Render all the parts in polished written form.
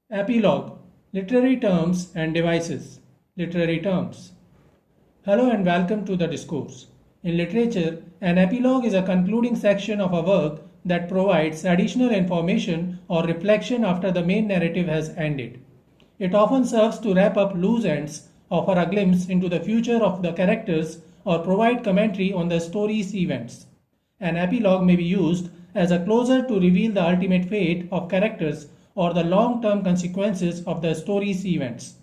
Epilogue. Literary terms and devices. Literary terms. Hello and welcome to the Discourse. In literature, an epilogue is a concluding section of a work that provides additional information or reflection after the main narrative has ended. It often serves to wrap up loose ends, offer a glimpse into the future of the characters, or provide commentary on the story's events. An epilogue may be used as a closer to reveal the ultimate fate of characters or the long term consequences of the story's events.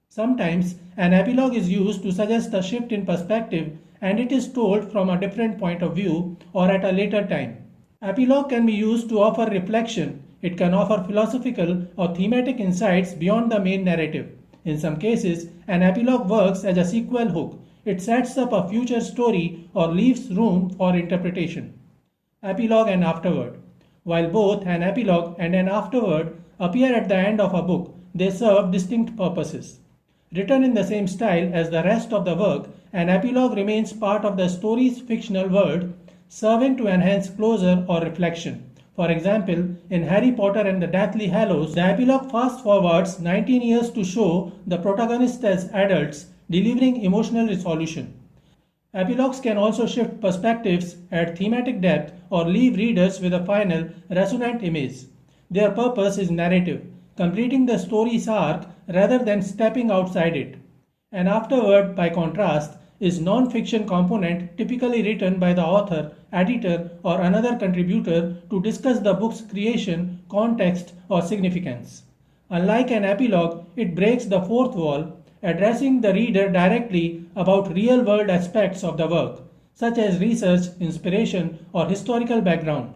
Sometimes an epilogue is used to suggest a shift in perspective and it is told from a different point of view or at a later time. Epilogue can be used to offer reflection. It can offer philosophical or thematic insights beyond the main narrative. In some cases, an epilogue works as a sequel hook. It sets up a future story or leaves room for interpretation. Epilogue and afterword. While both an epilogue and an afterword appear at the end of a book, they serve distinct purposes. Written in the same style as the rest of the work, an epilogue remains part of the story's fictional world, serving to enhance closure or reflection. For example, in Harry Potter and the Deathly Hallows, the epilogue fast forwards 19 years to show the protagonists as adults delivering emotional resolution. Epilogues can also shift perspectives, add thematic depth, or leave readers with a final, resonant image. Their purpose is narrative, completing the story's arc rather than stepping outside it. An afterword, by contrast, is non-fiction component typically written by the author, editor, or another contributor to discuss the book's creation, context, or significance. Unlike an epilogue, it breaks the fourth wall, addressing the reader directly about real-world aspects of the work, such as research, inspiration, or historical background.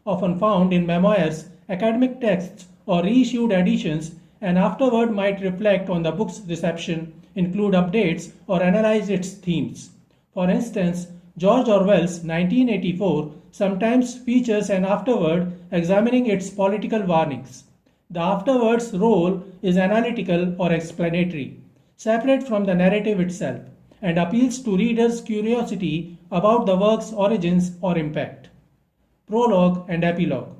Often found in memoirs, academic texts, or reissued editions, an afterword might reflect on the book's reception, include updates, or analyze its themes. For instance, George Orwell's 1984 sometimes features an afterword examining its political warnings. The afterword's role is analytical or explanatory, separate from the narrative itself, and appeals to readers' curiosity about the work's origins or impact. Prologue and Epilogue.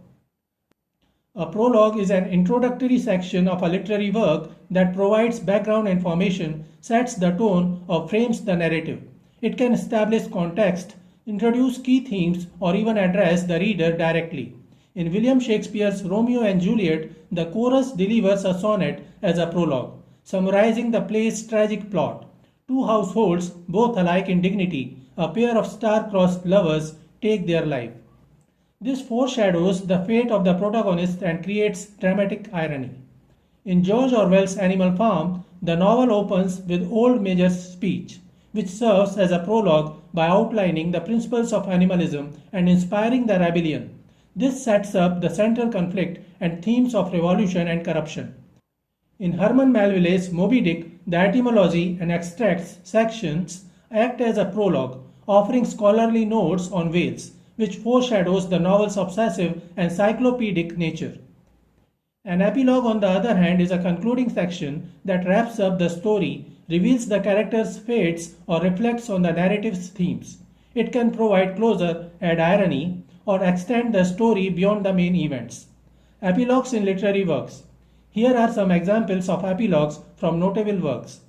A prologue is an introductory section of a literary work that provides background information, sets the tone, or frames the narrative. It can establish context, introduce key themes, or even address the reader directly. In William Shakespeare's Romeo and Juliet, the chorus delivers a sonnet as a prologue, summarizing the play's tragic plot. Two households, both alike in dignity, a pair of star-crossed lovers, take their life. This foreshadows the fate of the protagonist and creates dramatic irony. In George Orwell's Animal Farm, the novel opens with Old Major's speech, which serves as a prologue by outlining the principles of animalism and inspiring the rebellion. This sets up the central conflict and themes of revolution and corruption. In Herman Melville's Moby Dick, the etymology and extracts sections act as a prologue, offering scholarly notes on whales, which foreshadows the novel's obsessive and cyclopedic nature. An epilogue, on the other hand, is a concluding section that wraps up the story, reveals the character's fates, or reflects on the narrative's themes. It can provide closure, add irony, or extend the story beyond the main events. Epilogues in literary works. Here are some examples of epilogues from notable works.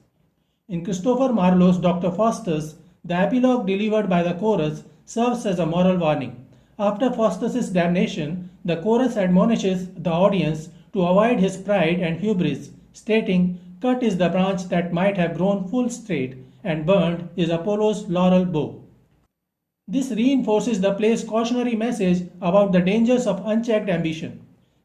In Christopher Marlowe's Dr. Faustus, the epilogue delivered by the chorus serves as a moral warning. After Faustus's damnation, the chorus admonishes the audience to avoid his pride and hubris, stating, "Cut is the branch that might have grown full straight, and burned is Apollo's laurel bow." This reinforces the play's cautionary message about the dangers of unchecked ambition.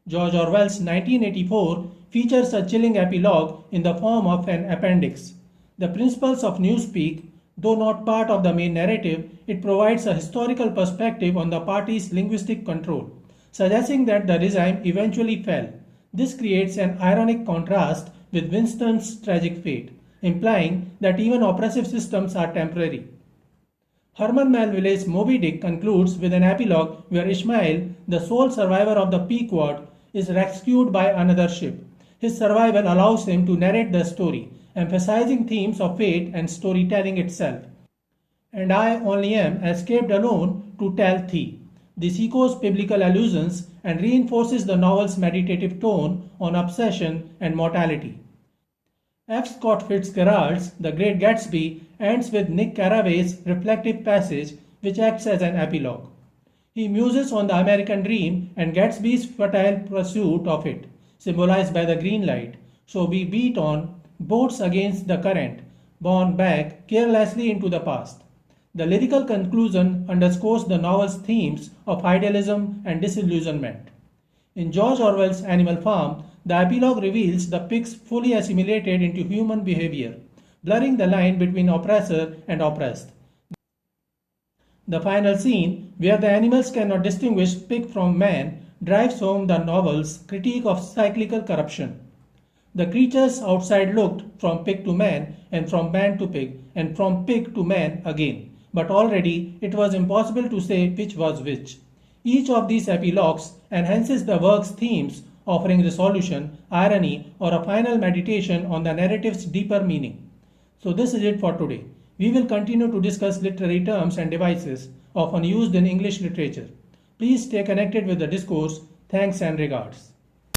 George Orwell's 1984 features a chilling epilogue in the form of an appendix. The principles of newspeak, though not part of the main narrative, it provides a historical perspective on the party's linguistic control, suggesting that the regime eventually fell. This creates an ironic contrast with Winston's tragic fate, implying that even oppressive systems are temporary. Herman Melville's Moby Dick concludes with an epilogue where Ishmael, the sole survivor of the Pequod, is rescued by another ship. His survival allows him to narrate the story, emphasizing themes of fate and storytelling itself. "And I only am escaped alone to tell thee." This echoes biblical allusions and reinforces the novel's meditative tone on obsession and mortality. F. Scott Fitzgerald's The Great Gatsby ends with Nick Carraway's reflective passage, which acts as an epilogue. He muses on the American dream and Gatsby's futile pursuit of it, symbolized by the green light. So we beat on, boats against the current, borne back carelessly into the past. The lyrical conclusion underscores the novel's themes of idealism and disillusionment. In George Orwell's Animal Farm, the epilogue reveals the pigs fully assimilated into human behavior, blurring the line between oppressor and oppressed. The final scene, where the animals cannot distinguish pig from man, drives home the novel's critique of cyclical corruption. The creatures outside looked from pig to man, and from man to pig, and from pig to man again, but already it was impossible to say which was which. Each of these epilogues enhances the work's themes, offering resolution, irony, or a final meditation on the narrative's deeper meaning. So this is it for today. We will continue to discuss literary terms and devices often used in English literature. Please stay connected with the discourse. Thanks and regards.